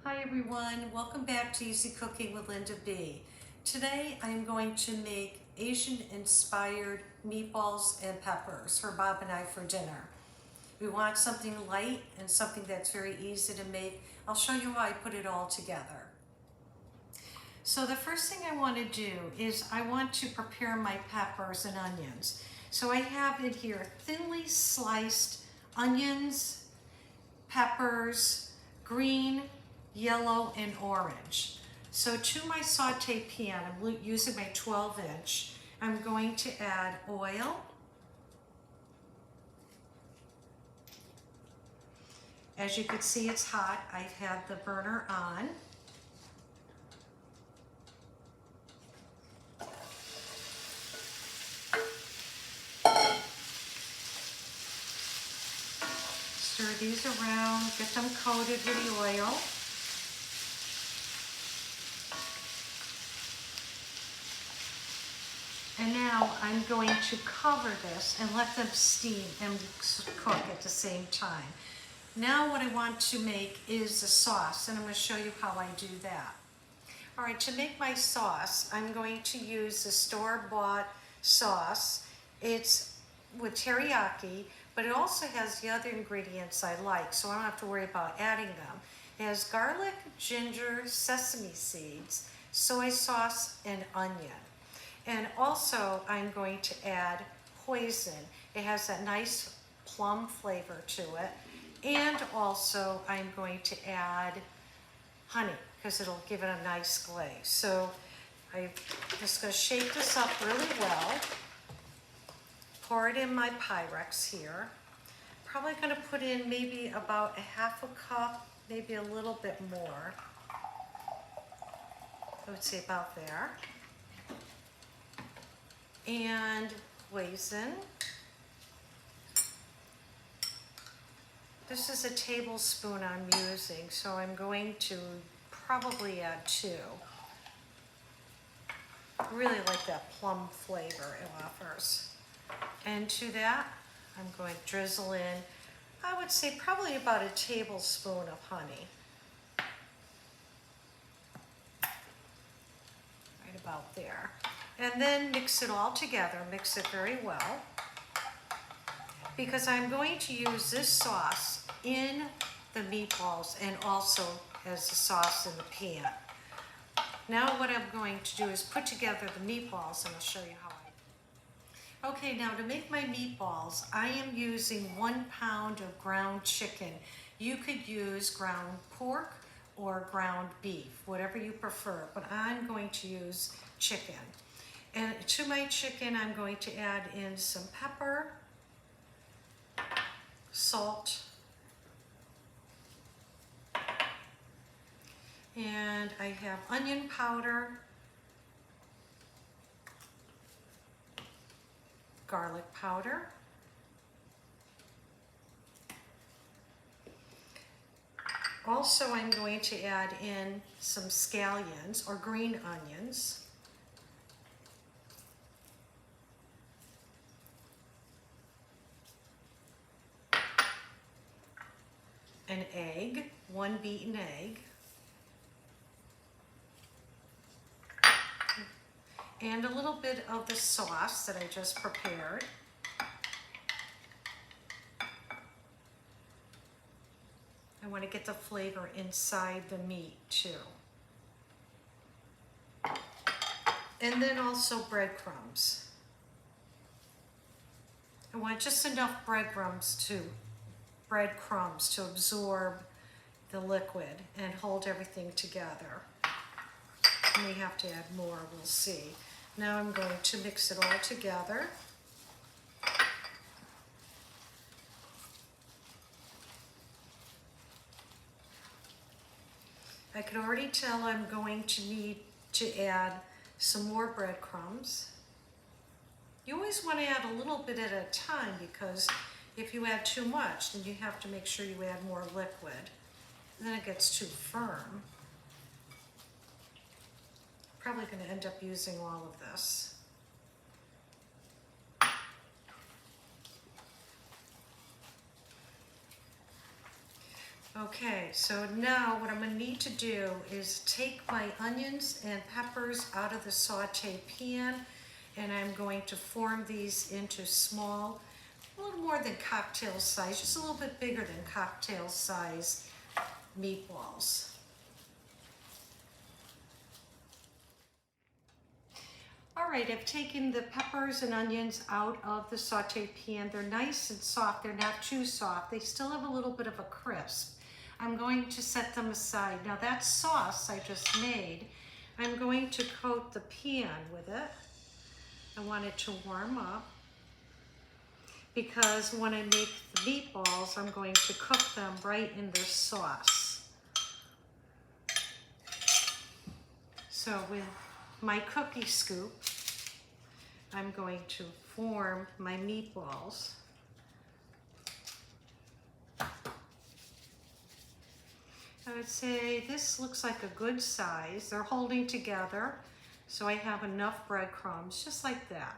Hi everyone, welcome back to Easy Cooking with Linda B. Today I'm going to make Asian inspired meatballs and peppers for Bob and I for dinner. We want something light and something that's very easy to make. I'll show you how I put it all together. So the first thing I want to do is I want to prepare my peppers and onions. So I have in here thinly sliced onions, peppers, green, yellow, and orange. So to my saute pan, I'm using my 12-inch. I'm going to add oil. As you can see, it's hot. I've had the burner on. Stir these around, get them coated with the oil. And now I'm going to cover this and let them steam and cook at the same time. Now what I want to make is a sauce, and I'm going to show you how I do that. All right, to make my sauce, I'm going to use a store-bought sauce. It's with teriyaki, but it also has the other ingredients I like, so I don't have to worry about adding them. It has garlic, ginger, sesame seeds, soy sauce, and onion. And also I'm going to add hoisin. It has that nice plum flavor to it. And also I'm going to add honey because it'll give it a nice glaze. So I'm just going to shake this up really well. Pour it in my Pyrex here. Probably going to put in maybe about a half a cup, maybe a little bit more. I would say about there. And hoisin. This is a tablespoon I'm using, so I'm going to probably add 2. I really like that plum flavor it offers. And to that, I'm going to drizzle in, I would say probably about a tablespoon of honey. Right about there. And then mix it all together, mix it very well, because I'm going to use this sauce in the meatballs and also as the sauce in the pan. Now what I'm going to do is put together the meatballs, and I'll show you how I do. Okay, now to make my meatballs, I am using 1 pound of ground chicken. You could use ground pork or ground beef, whatever you prefer, but I'm going to use chicken. And to my chicken, I'm going to add in some pepper, salt, and I have onion powder, garlic powder, also I'm going to add in some scallions or green onions, an egg, 1 beaten egg, and a little bit of the sauce that I just prepared. I want to get the flavor inside the meat too. And then also breadcrumbs. I want just enough breadcrumbs to absorb the liquid and hold everything together. I may have to add more, we'll see. Now I'm going to mix it all together. I can already tell I'm going to need to add some more breadcrumbs. You always want to add a little bit at a time, because if you add too much, then you have to make sure you add more liquid. And then it gets too firm. Probably going to end up using all of this. Okay, so now what I'm going to need to do is take my onions and peppers out of the saute pan, and I'm going to form these into small, a little more than cocktail size, just a little bit bigger than cocktail size meatballs. All right, I've taken the peppers and onions out of the saute pan. They're nice and soft. They're not too soft. They still have a little bit of a crisp. I'm going to set them aside. Now that sauce I just made, I'm going to coat the pan with it. I want it to warm up because when I make the meatballs, I'm going to cook them right in this sauce. So with my cookie scoop, I'm going to form my meatballs. I would say this looks like a good size. They're holding together, so I have enough breadcrumbs, just like that.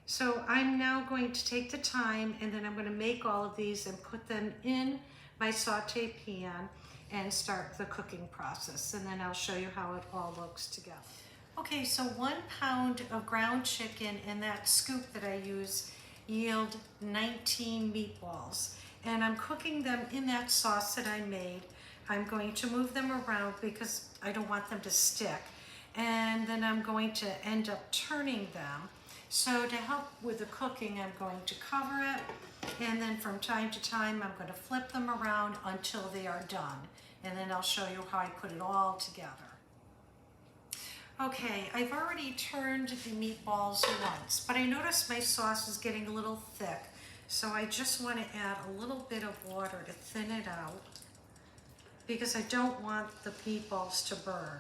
So I'm now going to take the time, and then I'm going to make all of these and put them in my saute pan and start the cooking process, and then I'll show you how it all looks together. Okay, so 1 pound of ground chicken and that scoop that I use yield 19 meatballs, and I'm cooking them in that sauce that I made. I'm going to move them around because I don't want them to stick, and then I'm going to end up turning them. So to help with the cooking, I'm going to cover it, and then from time to time I'm going to flip them around until they are done, and then I'll show you how I put it all together. Okay, I've already turned the meatballs once, but I noticed my sauce is getting a little thick, so I just want to add a little bit of water to thin it out because I don't want the meatballs to burn.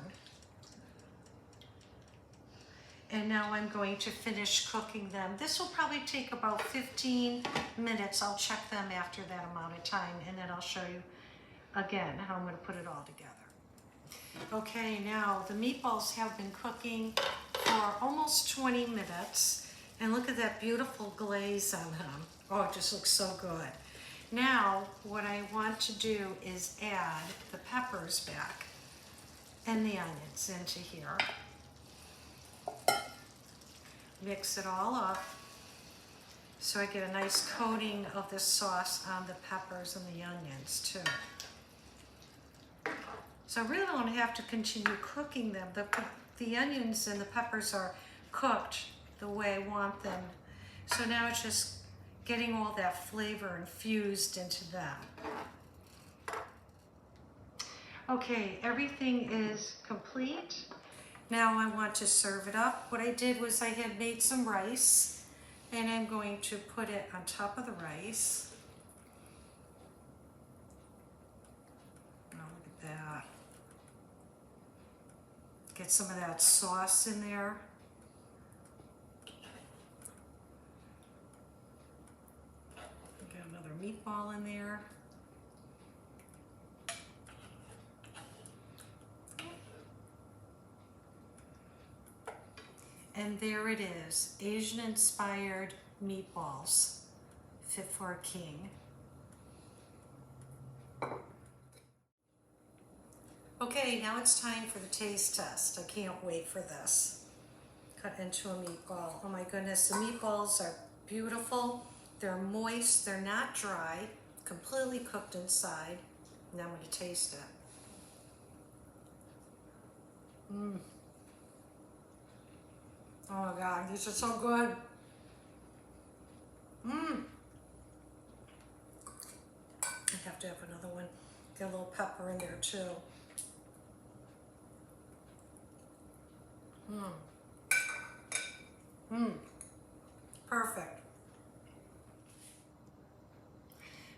And now I'm going to finish cooking them. This will probably take about 15 minutes. I'll check them after that amount of time, and then I'll show you again how I'm going to put it all together. Okay, now the meatballs have been cooking for almost 20 minutes, and look at that beautiful glaze on them. Oh, it just looks so good. Now, what I want to do is add the peppers back and the onions into here. Mix it all up so I get a nice coating of the sauce on the peppers and the onions too. So I really don't have to continue cooking them. The onions and the peppers are cooked the way I want them. So now it's just getting all that flavor infused into them. Okay, everything is complete. Now I want to serve it up. What I did was I had made some rice, and I'm going to put it on top of the rice. Oh, look at that. Get some of that sauce in there. Get another meatball in there. And there it is, Asian-inspired meatballs, fit for a king. Okay, now it's time for the taste test. I can't wait for this. Cut into a meatball. Oh my goodness, the meatballs are beautiful. They're moist, they're not dry, completely cooked inside. Now I'm going to taste it. Oh my God, these are so good. I have to have another one. Get a little pepper in there too. Perfect.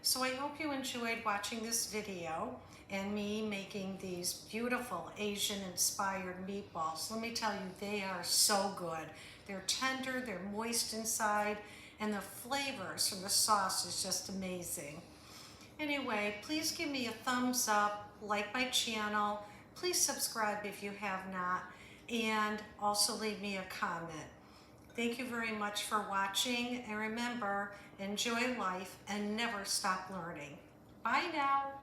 So I hope you enjoyed watching this video and me making these beautiful Asian-inspired meatballs. Let me tell you, they are so good. They're tender, they're moist inside, and the flavors from the sauce is just amazing. Anyway, please give me a thumbs up, like my channel, please subscribe if you have not, and also leave me a comment. Thank you very much for watching, and remember, enjoy life and never stop learning. Bye now.